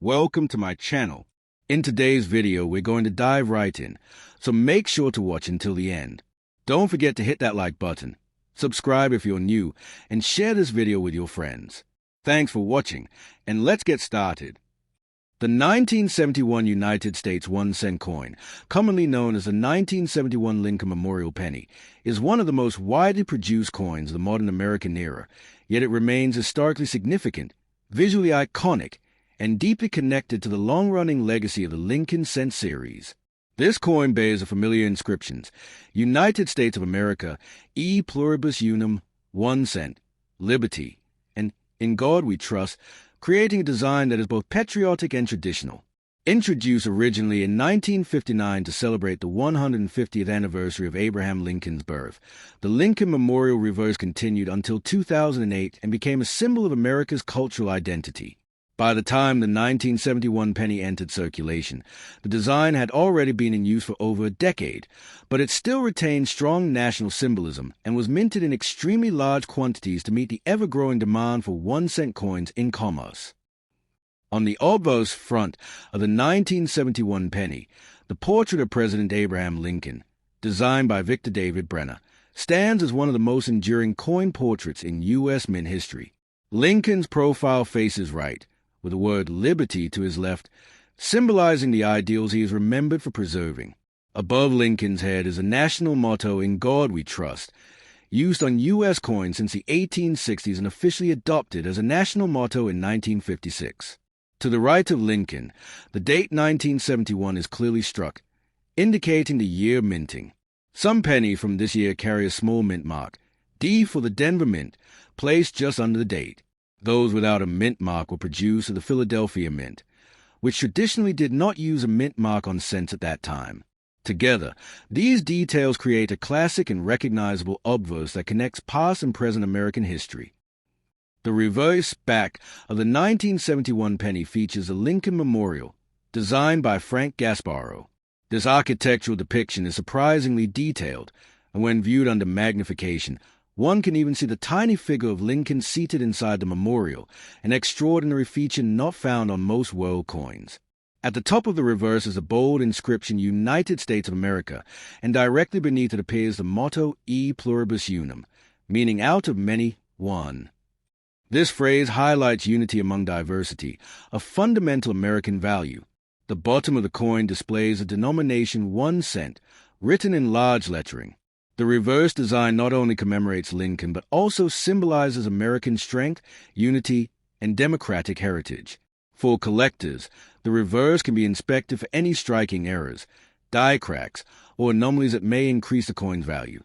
Welcome to my channel. In today's video, we're going to dive right in, so make sure to watch until the end. Don't forget to hit that like button, subscribe if you're new, and share this video with your friends. Thanks for watching, and let's get started. The 1971 United States 1-cent coin, commonly known as the 1971 Lincoln Memorial Penny, is one of the most widely produced coins of the modern American era, yet it remains historically significant, visually iconic, and deeply connected to the long-running legacy of the Lincoln cent series. This coin bears the familiar inscriptions, United States of America, E Pluribus Unum, 1 cent, Liberty, and In God We Trust, creating a design that is both patriotic and traditional. Introduced originally in 1959 to celebrate the 150th anniversary of Abraham Lincoln's birth, the Lincoln Memorial reverse continued until 2008 and became a symbol of America's cultural identity. By the time the 1971 penny entered circulation, the design had already been in use for over a decade, but it still retained strong national symbolism and was minted in extremely large quantities to meet the ever-growing demand for 1-cent coins in commerce. On the obverse front of the 1971 penny, the portrait of President Abraham Lincoln, designed by Victor David Brenner, stands as one of the most enduring coin portraits in U.S. mint history. Lincoln's profile faces right, with the word liberty to his left, symbolizing the ideals he is remembered for preserving. Above Lincoln's head is a national motto, In God We Trust, used on U.S. coins since the 1860s and officially adopted as a national motto in 1956. To the right of Lincoln, the date 1971 is clearly struck, indicating the year minting. Some pennies from this year carry a small mint mark, D for the Denver Mint, placed just under the date. Those without a mint mark were produced at the Philadelphia Mint, which traditionally did not use a mint mark on cents at that time. Together, these details create a classic and recognizable obverse that connects past and present American history. The reverse back of the 1971 penny features a Lincoln Memorial, designed by Frank Gasparro. This architectural depiction is surprisingly detailed, and when viewed under magnification, one can even see the tiny figure of Lincoln seated inside the memorial, an extraordinary feature not found on most world coins. At the top of the reverse is a bold inscription, United States of America, and directly beneath it appears the motto, E Pluribus Unum, meaning out of many, one. This phrase highlights unity among diversity, a fundamental American value. The bottom of the coin displays the denomination 1 cent, written in large lettering. The reverse design not only commemorates Lincoln, but also symbolizes American strength, unity, and democratic heritage. For collectors, the reverse can be inspected for any striking errors, die cracks, or anomalies that may increase the coin's value.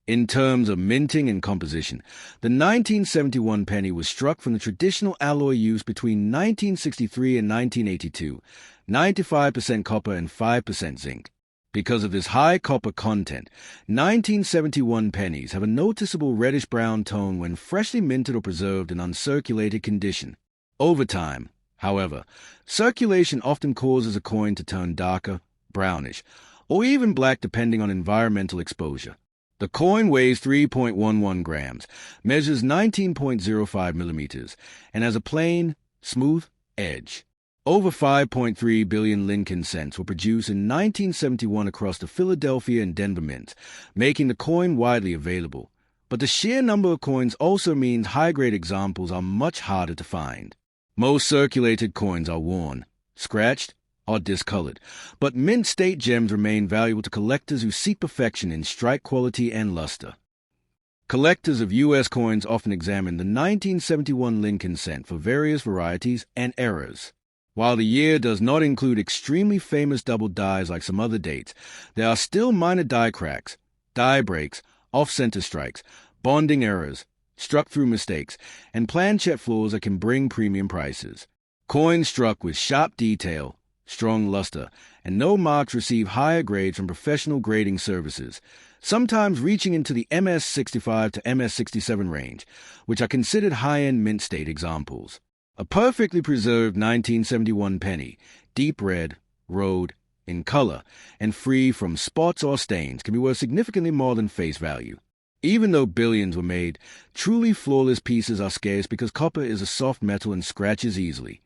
In terms of minting and composition, the 1971 penny was struck from the traditional alloy used between 1963 and 1982, 95% copper and 5% zinc. Because of this high copper content, 1971 pennies have a noticeable reddish-brown tone when freshly minted or preserved in uncirculated condition. Over time, however, circulation often causes a coin to turn darker, brownish, or even black depending on environmental exposure. The coin weighs 3.11 grams, measures 19.05 millimeters, and has a plain, smooth edge. Over 5.3 billion Lincoln cents were produced in 1971 across the Philadelphia and Denver mints, making the coin widely available. But the sheer number of coins also means high-grade examples are much harder to find. Most circulated coins are worn, scratched, or discolored, but mint state gems remain valuable to collectors who seek perfection in strike quality and luster. Collectors of U.S. coins often examine the 1971 Lincoln cent for various varieties and errors. While the year does not include extremely famous double dies like some other dates, there are still minor die cracks, die breaks, off-center strikes, bonding errors, struck-through mistakes, and planchet flaws that can bring premium prices. Coins struck with sharp detail, strong luster, and no marks receive higher grades from professional grading services, sometimes reaching into the MS-65 to MS-67 range, which are considered high-end mint state examples. A perfectly preserved 1971 penny, deep red, road, in color, and free from spots or stains, can be worth significantly more than face value. Even though billions were made, truly flawless pieces are scarce because copper is a soft metal and scratches easily.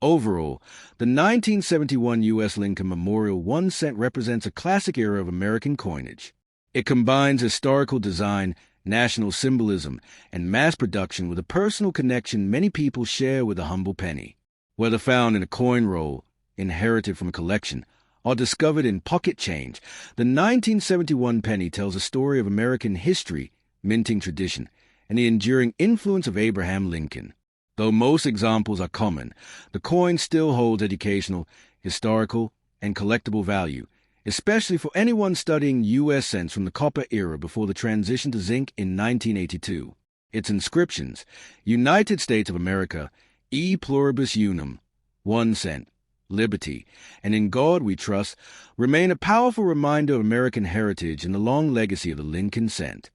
Overall, the 1971 U.S. Lincoln Memorial 1 cent represents a classic era of American coinage. It combines historical design, national symbolism, and mass production with a personal connection many people share with the humble penny. Whether found in a coin roll, inherited from a collection, or discovered in pocket change, the 1971 penny tells a story of American history, minting tradition, and the enduring influence of Abraham Lincoln. Though most examples are common, the coin still holds educational, historical, and collectible value, especially for anyone studying U.S. cents from the copper era before the transition to zinc in 1982. Its inscriptions, United States of America, E Pluribus Unum, 1 cent, Liberty, and In God We Trust, remain a powerful reminder of American heritage and the long legacy of the Lincoln cent.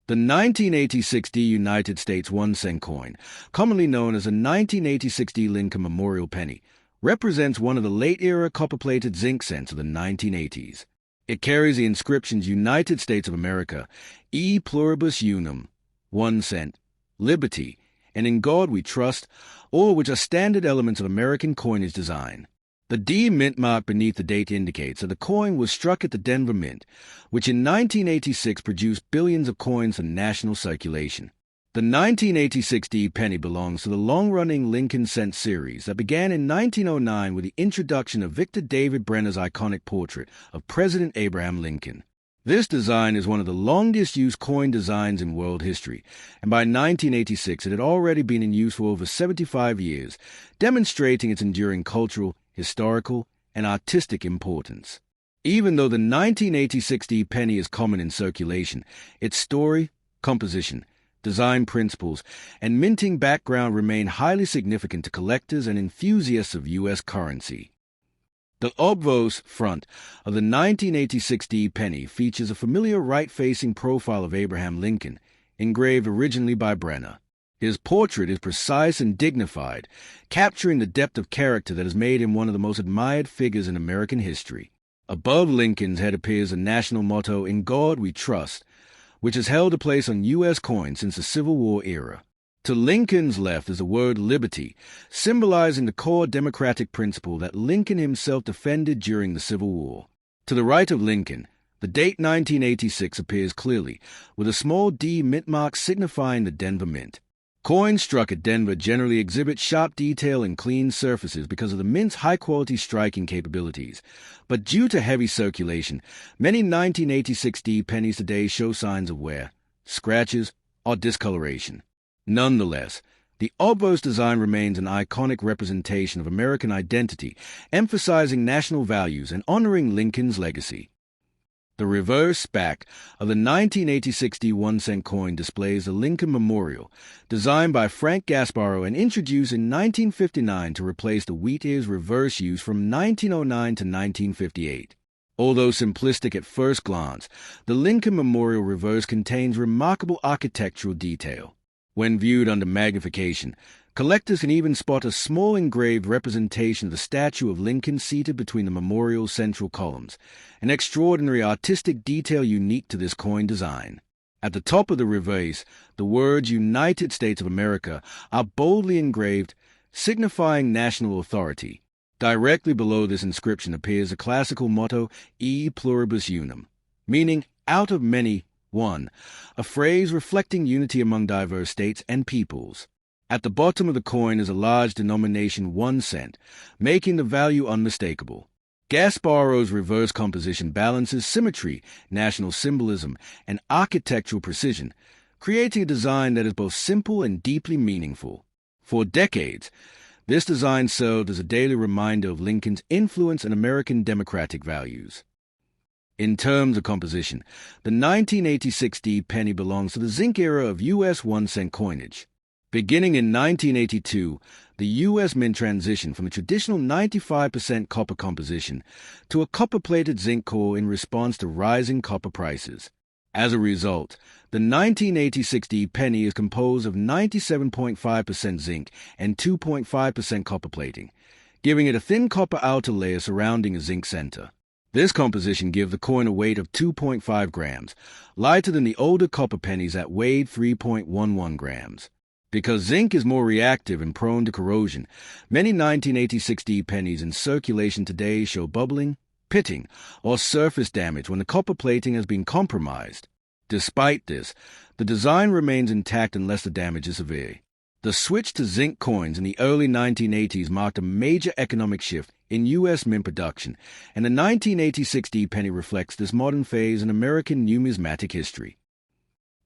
The 1986 United States 1 cent coin, commonly known as a 1986 Lincoln Memorial penny, represents one of the late-era copper-plated zinc cents of the 1980s. It carries the inscriptions United States of America, E Pluribus Unum, 1 cent, Liberty, and In God We Trust, all which are standard elements of American coinage design. The D mint mark beneath the date indicates that the coin was struck at the Denver Mint, which in 1986 produced billions of coins for national circulation. The 1986 D penny belongs to the long-running Lincoln cent series that began in 1909 with the introduction of Victor David Brenner's iconic portrait of President Abraham Lincoln. This design is one of the longest-used coin designs in world history, and by 1986 it had already been in use for over 75 years, demonstrating its enduring cultural, historical, and artistic importance. Even though the 1986 D penny is common in circulation, its story, composition, design principles, and minting background remain highly significant to collectors and enthusiasts of U.S. currency. The obverse front of the 1986 D penny features a familiar right-facing profile of Abraham Lincoln, engraved originally by Brenner. His portrait is precise and dignified, capturing the depth of character that has made him one of the most admired figures in American history. Above Lincoln's head appears the national motto, In God We Trust, which has held a place on U.S. coins since the Civil War era. To Lincoln's left is the word liberty, symbolizing the core democratic principle that Lincoln himself defended during the Civil War. To the right of Lincoln, the date 1986 appears clearly, with a small D mint mark signifying the Denver Mint. Coins struck at Denver generally exhibit sharp detail and clean surfaces because of the mint's high-quality striking capabilities. But due to heavy circulation, many 1986 D pennies today show signs of wear, scratches, or discoloration. Nonetheless, the obverse design remains an iconic representation of American identity, emphasizing national values and honoring Lincoln's legacy. The reverse back of the 1986 D 1 cent coin displays the Lincoln Memorial, designed by Frank Gasparro and introduced in 1959 to replace the Wheat reverse use from 1909 to 1958. Although simplistic at first glance, the Lincoln Memorial reverse contains remarkable architectural detail. When viewed under magnification, collectors can even spot a small engraved representation of the statue of Lincoln seated between the memorial's central columns, an extraordinary artistic detail unique to this coin design. At the top of the reverse, the words United States of America are boldly engraved, signifying national authority. Directly below this inscription appears the classical motto, E Pluribus Unum, meaning out of many, one, a phrase reflecting unity among diverse states and peoples. At the bottom of the coin is a large denomination 1 cent, making the value unmistakable. Gasparro's reverse composition balances symmetry, national symbolism, and architectural precision, creating a design that is both simple and deeply meaningful. For decades, this design served as a daily reminder of Lincoln's influence in American democratic values. In terms of composition, the 1986 D penny belongs to the zinc era of U.S. 1 cent coinage. Beginning in 1982, the U.S. Mint transitioned from a traditional 95% copper composition to a copper-plated zinc core in response to rising copper prices. As a result, the 1986 D penny is composed of 97.5% zinc and 2.5% copper plating, giving it a thin copper outer layer surrounding a zinc center. This composition gives the coin a weight of 2.5 grams, lighter than the older copper pennies that weighed 3.11 grams. Because zinc is more reactive and prone to corrosion, many 1986D pennies in circulation today show bubbling, pitting, or surface damage when the copper plating has been compromised. Despite this, the design remains intact unless the damage is severe. The switch to zinc coins in the early 1980s marked a major economic shift in U.S. mint production, and the 1986D penny reflects this modern phase in American numismatic history.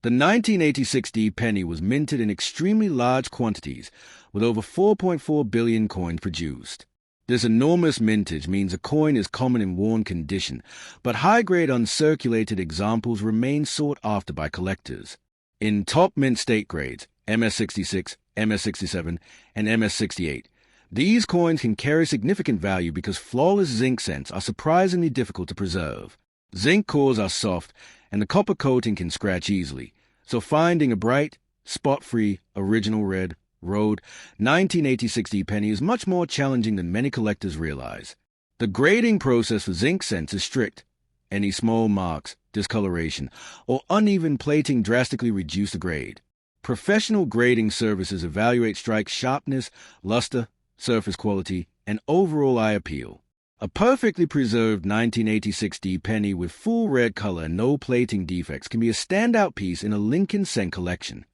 The 1986D penny was minted in extremely large quantities, with over 4.4 billion coins produced. This enormous mintage means a coin is common in worn condition, but high-grade uncirculated examples remain sought after by collectors. In top mint state grades, MS66, MS67, and MS68, these coins can carry significant value because flawless zinc scents are surprisingly difficult to preserve. Zinc cores are soft, and the copper coating can scratch easily, so finding a bright, spot-free, original red, Road 1986D penny is much more challenging than many collectors realize. The grading process for zinc scents is strict. Any small marks, discoloration, or uneven plating drastically reduce the grade. Professional grading services evaluate strike sharpness, luster, surface quality, and overall eye appeal. A perfectly preserved 1986D penny with full red color and no plating defects can be a standout piece in a Lincoln scent collection.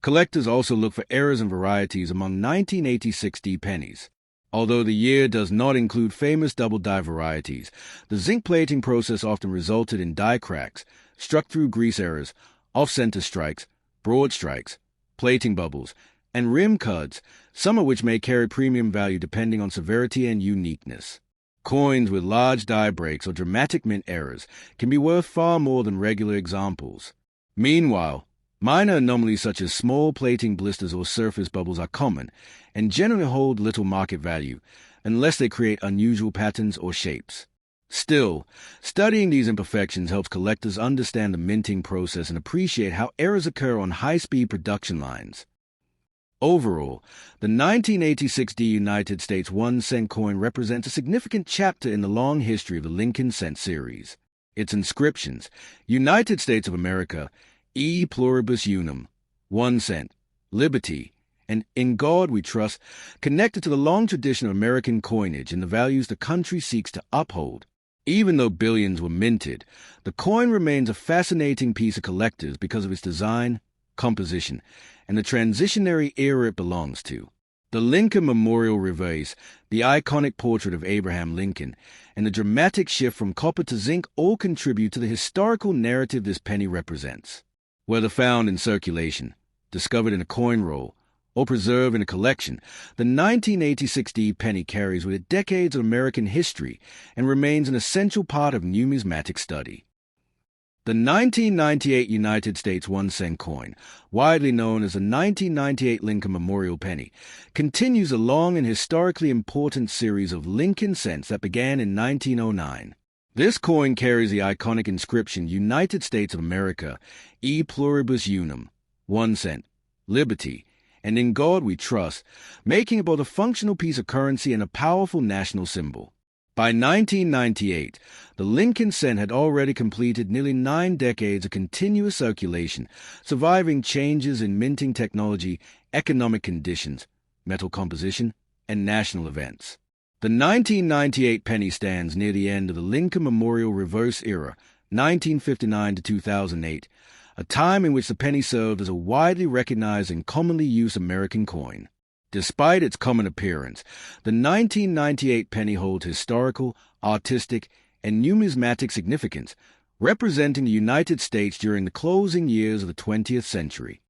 Collectors also look for errors and varieties among 1986D pennies. Although the year does not include famous double-die varieties, the zinc plating process often resulted in die cracks, struck-through grease errors, off-center strikes, broad strikes, plating bubbles, and rim cuts, some of which may carry premium value depending on severity and uniqueness. Coins with large die breaks or dramatic mint errors can be worth far more than regular examples. Meanwhile, minor anomalies such as small plating blisters or surface bubbles are common and generally hold little market value unless they create unusual patterns or shapes. Still, studying these imperfections helps collectors understand the minting process and appreciate how errors occur on high-speed production lines. Overall, the 1986D United States 1-cent coin represents a significant chapter in the long history of the Lincoln Cent series. Its inscriptions, United States of America, E pluribus unum, 1 cent, liberty, and in God we trust, connected to the long tradition of American coinage and the values the country seeks to uphold. Even though billions were minted, the coin remains a fascinating piece of collectors because of its design, composition, and the transitionary era it belongs to. The Lincoln Memorial Reverse, the iconic portrait of Abraham Lincoln, and the dramatic shift from copper to zinc all contribute to the historical narrative this penny represents. Whether found in circulation, discovered in a coin roll, or preserved in a collection, the 1986D penny carries with it decades of American history and remains an essential part of numismatic study. The 1998 United States 1-cent coin, widely known as the 1998 Lincoln Memorial Penny, continues a long and historically important series of Lincoln cents that began in 1909. This coin carries the iconic inscription United States of America, E pluribus unum, 1 cent, liberty, and in God we trust, making it both a functional piece of currency and a powerful national symbol. By 1998, the Lincoln cent had already completed nearly 9 decades of continuous circulation, surviving changes in minting technology, economic conditions, metal composition, and national events. The 1998 penny stands near the end of the Lincoln Memorial Reverse era, 1959 to 2008, a time in which the penny served as a widely recognized and commonly used American coin. Despite its common appearance, the 1998 penny holds historical, artistic, and numismatic significance, representing the United States during the closing years of the 20th century.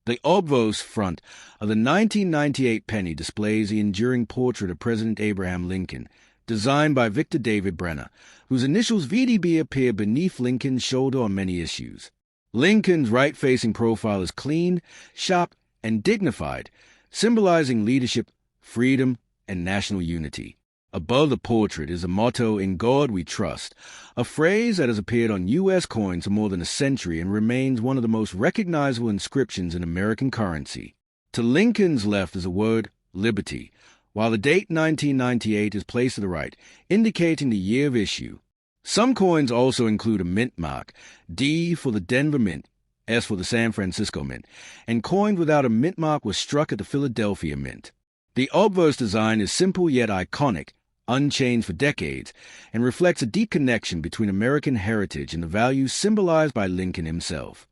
The obverse front of the 1998 penny displays the enduring portrait of President Abraham Lincoln, designed by Victor David Brenner, whose initials VDB appear beneath Lincoln's shoulder on many issues. Lincoln's right-facing profile is clean, sharp, and dignified, symbolizing leadership, freedom, and national unity. Above the portrait is the motto, "In God We Trust," a phrase that has appeared on U.S. coins for more than a century and remains one of the most recognizable inscriptions in American currency. To Lincoln's left is the word liberty, while the date 1998 is placed to the right, indicating the year of issue. Some coins also include a mint mark, D for the Denver Mint, S for the San Francisco Mint, and coined without a mint mark was struck at the Philadelphia Mint. The obverse design is simple yet iconic, unchanged for decades, and reflects a deep connection between American heritage and the values symbolized by Lincoln himself.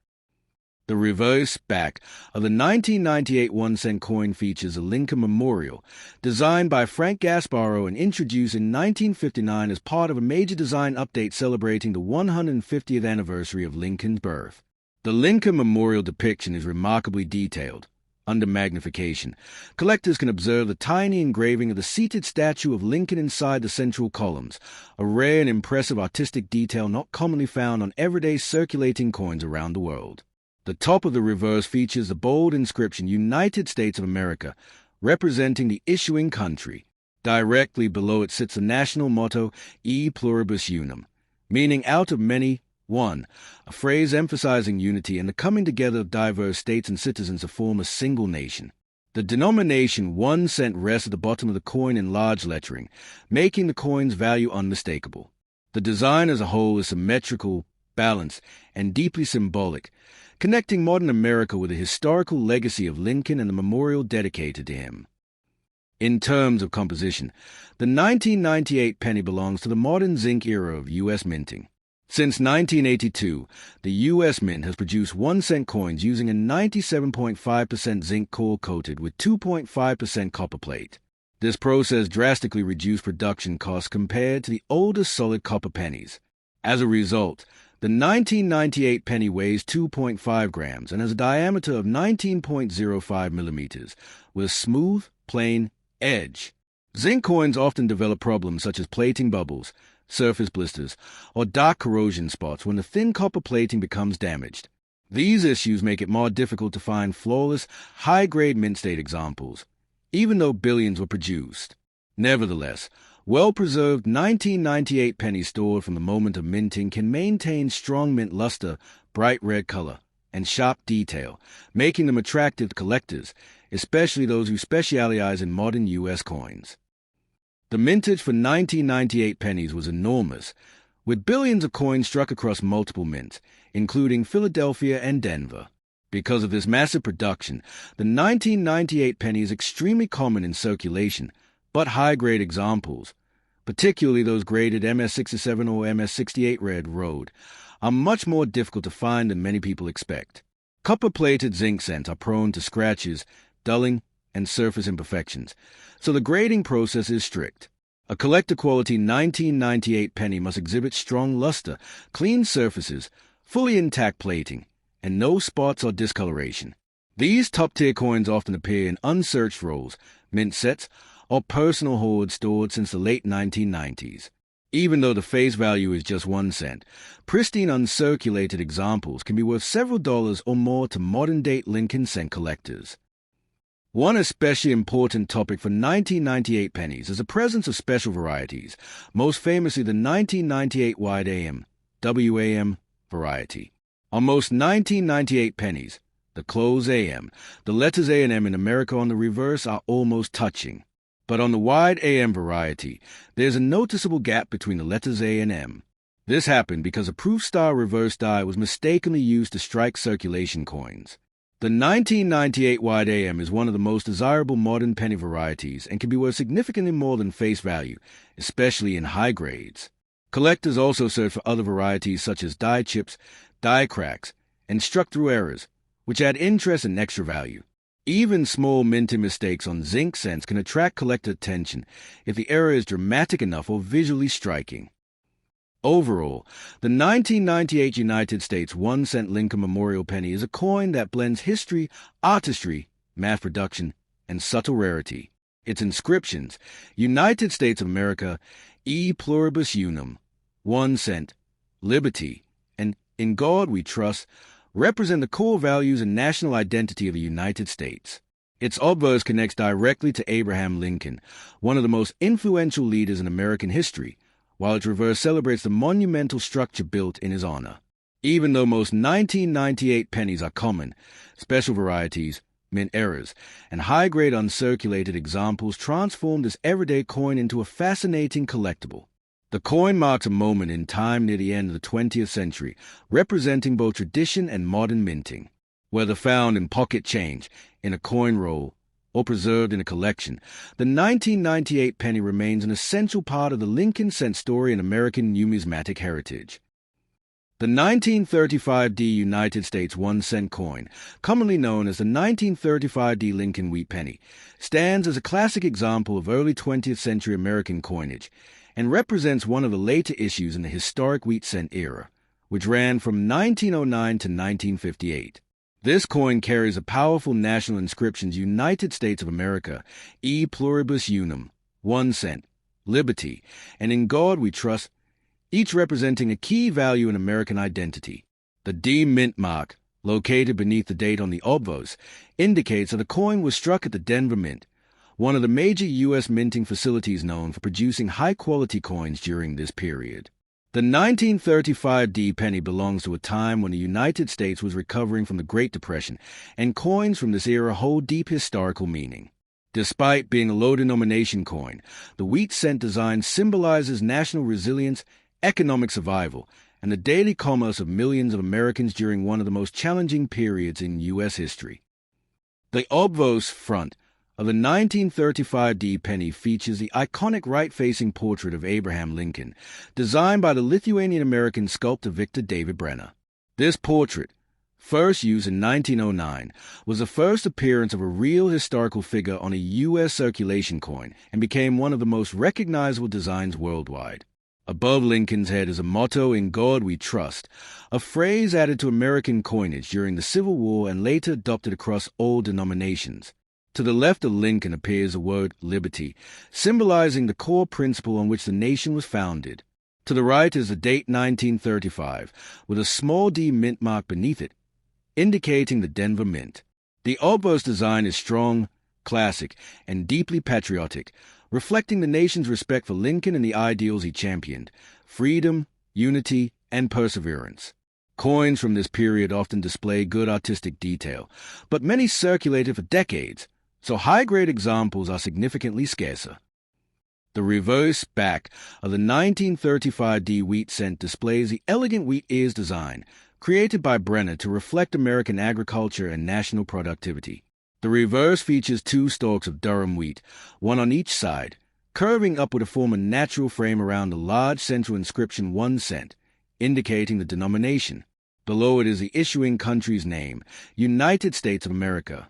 The reverse back of the 1998 1-cent coin features a Lincoln Memorial, designed by Frank Gasparro and introduced in 1959 as part of a major design update celebrating the 150th anniversary of Lincoln's birth. The Lincoln Memorial depiction is remarkably detailed. Under magnification, collectors can observe the tiny engraving of the seated statue of Lincoln inside the central columns, a rare and impressive artistic detail not commonly found on everyday circulating coins around the world. The top of the reverse features the bold inscription United States of America, representing the issuing country. Directly below it sits the national motto, E pluribus unum, meaning out of many, one, a phrase emphasizing unity and the coming together of diverse states and citizens to form a single nation. The denomination 1 cent rests at the bottom of the coin in large lettering, making the coin's value unmistakable. The design as a whole is symmetrical, balanced, and deeply symbolic, connecting modern America with the historical legacy of Lincoln and the memorial dedicated to him. In terms of composition, the 1998 penny belongs to the modern zinc era of U.S. minting. Since 1982, the U.S. Mint has produced 1-cent coins using a 97.5% zinc core coated with 2.5% copper plate. This process drastically reduced production costs compared to the older solid copper pennies. As a result, the 1998 penny weighs 2.5 grams and has a diameter of 19.05 millimeters, with a smooth, plain edge. Zinc coins often develop problems such as plating bubbles, surface blisters, or dark corrosion spots when the thin copper plating becomes damaged. These issues make it more difficult to find flawless, high-grade mint state examples, even though billions were produced. Nevertheless, well-preserved 1998 pennies stored from the moment of minting can maintain strong mint luster, bright red color, and sharp detail, making them attractive to collectors, especially those who specialize in modern U.S. coins. The mintage for 1998 pennies was enormous, with billions of coins struck across multiple mints, including Philadelphia and Denver. Because of this massive production, the 1998 penny is extremely common in circulation, but high-grade examples, particularly those graded MS-67 or MS-68 red road, are much more difficult to find than many people expect. Copper-plated zinc cents are prone to scratches, dulling, and surface imperfections, so the grading process is strict. A collector-quality 1998 penny must exhibit strong luster, clean surfaces, fully intact plating, and no spots or discoloration. These top-tier coins often appear in unsearched rolls, mint sets, or personal hoards stored since the late 1990s. Even though the face value is just 1 cent, pristine uncirculated examples can be worth several dollars or more to modern-date Lincoln cent collectors. One especially important topic for 1998 pennies is the presence of special varieties, most famously the 1998 wide AM, WAM variety. On most 1998 pennies, the close AM, the letters A and M in America on the reverse are almost touching. But on the wide AM variety, there's a noticeable gap between the letters A and M. This happened because a proof star reverse die was mistakenly used to strike circulation coins. The 1998 wide AM is one of the most desirable modern penny varieties and can be worth significantly more than face value, especially in high grades. Collectors also search for other varieties such as die chips, die cracks, and struck-through errors, which add interest and extra value. Even small minting mistakes on zinc cents can attract collector attention if the error is dramatic enough or visually striking. Overall, the 1998 United States 1-cent Lincoln Memorial penny is a coin that blends history, artistry, mass production, and subtle rarity. Its inscriptions, United States of America, E pluribus unum, 1 cent, liberty, and in God we trust, represent the core values and national identity of the United States. Its obverse connects directly to Abraham Lincoln, one of the most influential leaders in American history, while its reverse celebrates the monumental structure built in his honor. Even though most 1998 pennies are common, special varieties, mint errors, and high-grade uncirculated examples transform this everyday coin into a fascinating collectible. The coin marks a moment in time near the end of the 20th century, representing both tradition and modern minting. Whether found in pocket change, in a coin roll, or preserved in a collection, the 1998 penny remains an essential part of the Lincoln cent story in American numismatic heritage. The 1935D United States 1-cent coin, commonly known as the 1935D Lincoln Wheat penny, stands as a classic example of early 20th century American coinage and represents one of the later issues in the historic wheat cent era, which ran from 1909 to 1958. This coin carries a powerful national inscription: United States of America, e pluribus unum, 1 cent, liberty, and in God we trust, each representing a key value in American identity. The D mint mark, located beneath the date on the obverse, indicates that the coin was struck at the Denver Mint, one of the major U.S. minting facilities known for producing high-quality coins during this period. The 1935D penny belongs to a time when the United States was recovering from the Great Depression, and coins from this era hold deep historical meaning. Despite being a low-denomination coin, the wheat cent design symbolizes national resilience, economic survival, and the daily commerce of millions of Americans during one of the most challenging periods in U.S. history. The obverse front of the 1935D penny features the iconic right-facing portrait of Abraham Lincoln, designed by the Lithuanian-American sculptor Victor David Brenner. This portrait, first used in 1909, was the first appearance of a real historical figure on a U.S. circulation coin and became one of the most recognizable designs worldwide. Above Lincoln's head is a motto, "In God We Trust," a phrase added to American coinage during the Civil War and later adopted across all denominations. To the left of Lincoln appears the word liberty, symbolizing the core principle on which the nation was founded. To the right is the date 1935, with a small d mint mark beneath it, indicating the Denver Mint. The obverse design is strong, classic, and deeply patriotic, reflecting the nation's respect for Lincoln and the ideals he championed: freedom, unity, and perseverance. Coins from this period often display good artistic detail, but many circulated for decades, so high-grade examples are significantly scarcer. The reverse back of the 1935D wheat cent displays the elegant wheat ears design, created by Brenner to reflect American agriculture and national productivity. The reverse features 2 stalks of Durham wheat, one on each side, curving upward to form a natural frame around the large central inscription 1 cent, indicating the denomination. Below it is the issuing country's name, United States of America.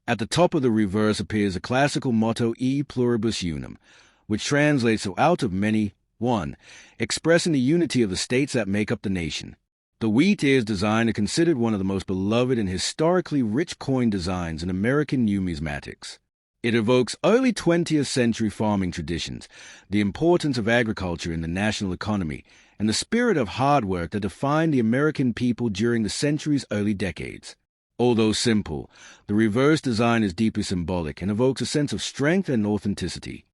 At the top of the reverse appears the classical motto E pluribus unum, which translates to out of many, one, expressing the unity of the states that make up the nation. The wheat ears design is considered one of the most beloved and historically rich coin designs in American numismatics. It evokes early 20th century farming traditions, the importance of agriculture in the national economy, and the spirit of hard work that defined the American people during the century's early decades. Although simple, the reverse design is deeply symbolic and evokes a sense of strength and authenticity.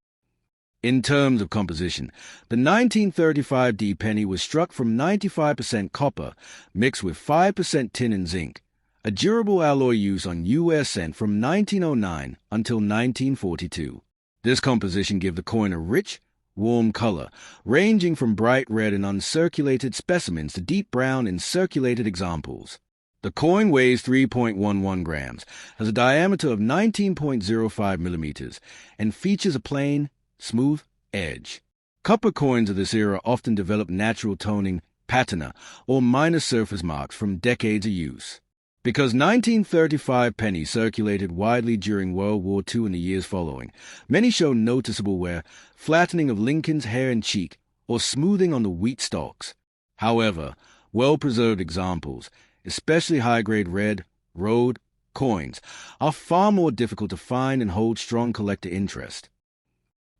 In terms of composition, the 1935D penny was struck from 95% copper mixed with 5% tin and zinc, a durable alloy used on U.S. cent from 1909 until 1942. This composition gives the coin a rich, warm color, ranging from bright red in uncirculated specimens to deep brown in circulated examples. The coin weighs 3.11 grams, has a diameter of 19.05 millimeters, and features a plain, smooth edge. Copper coins of this era often develop natural toning, patina, or minor surface marks from decades of use. Because 1935 pennies circulated widely during World War II and the years following, many show noticeable wear, flattening of Lincoln's hair and cheek, or smoothing on the wheat stalks. However, well-preserved examples, especially high-grade red, road, coins, are far more difficult to find and hold strong collector interest.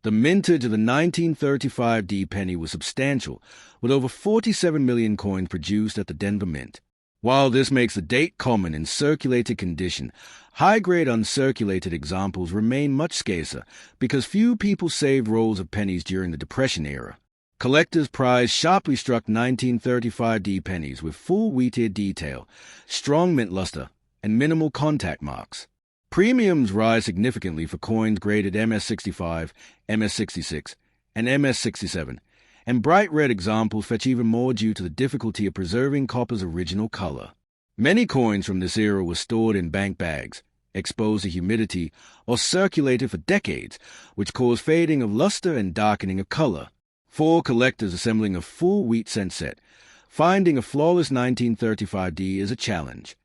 The mintage of the 1935D penny was substantial, with over 47 million coins produced at the Denver Mint. While this makes the date common in circulated condition, high-grade uncirculated examples remain much scarcer because few people saved rolls of pennies during the Depression era. Collectors prize sharply struck 1935D pennies with full wheat-ear detail, strong mint luster, and minimal contact marks. Premiums rise significantly for coins graded MS-65, MS-66, and MS-67, and bright red examples fetch even more due to the difficulty of preserving copper's original color. Many coins from this era were stored in bank bags, exposed to humidity, or circulated for decades, which caused fading of luster and darkening of color. For collectors assembling a full wheat cent set, finding a flawless 1935D is a challenge.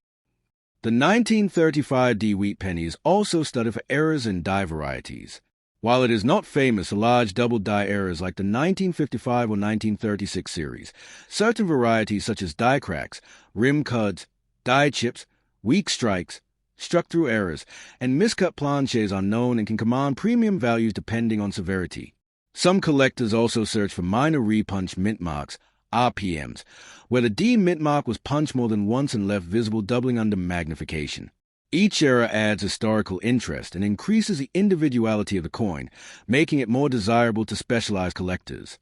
The 1935D wheat penny is also studied for errors in die varieties. While it is not famous for large double die errors like the 1955 or 1936 series, certain varieties such as die cracks, rim cuds, die chips, weak strikes, struck-through errors, and miscut planches are known and can command premium values depending on severity. Some collectors also search for minor repunch mint marks, RPMs, where the D mint mark was punched more than once and left visible, doubling under magnification. Each era adds historical interest and increases the individuality of the coin, making it more desirable to specialized collectors.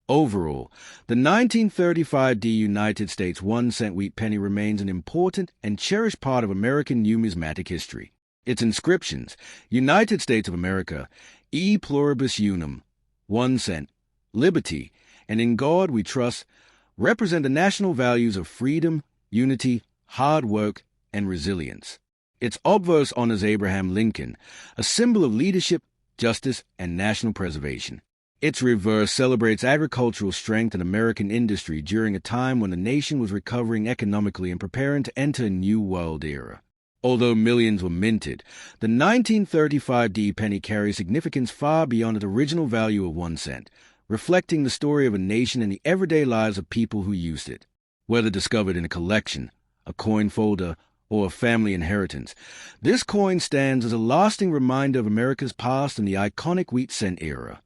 Overall, the 1935D United States 1-cent wheat penny remains an important and cherished part of American numismatic history. Its inscriptions, United States of America, E pluribus unum, 1 cent, liberty, and in God we trust, represent the national values of freedom, unity, hard work, and resilience. Its obverse honors Abraham Lincoln, a symbol of leadership, justice, and national preservation. Its reverse celebrates agricultural strength and American industry during a time when the nation was recovering economically and preparing to enter a new world era. Although millions were minted, the 1935D penny carries significance far beyond its original value of 1 cent, reflecting the story of a nation and the everyday lives of people who used it. Whether discovered in a collection, a coin folder, or a family inheritance, this coin stands as a lasting reminder of America's past and the iconic wheat cent era.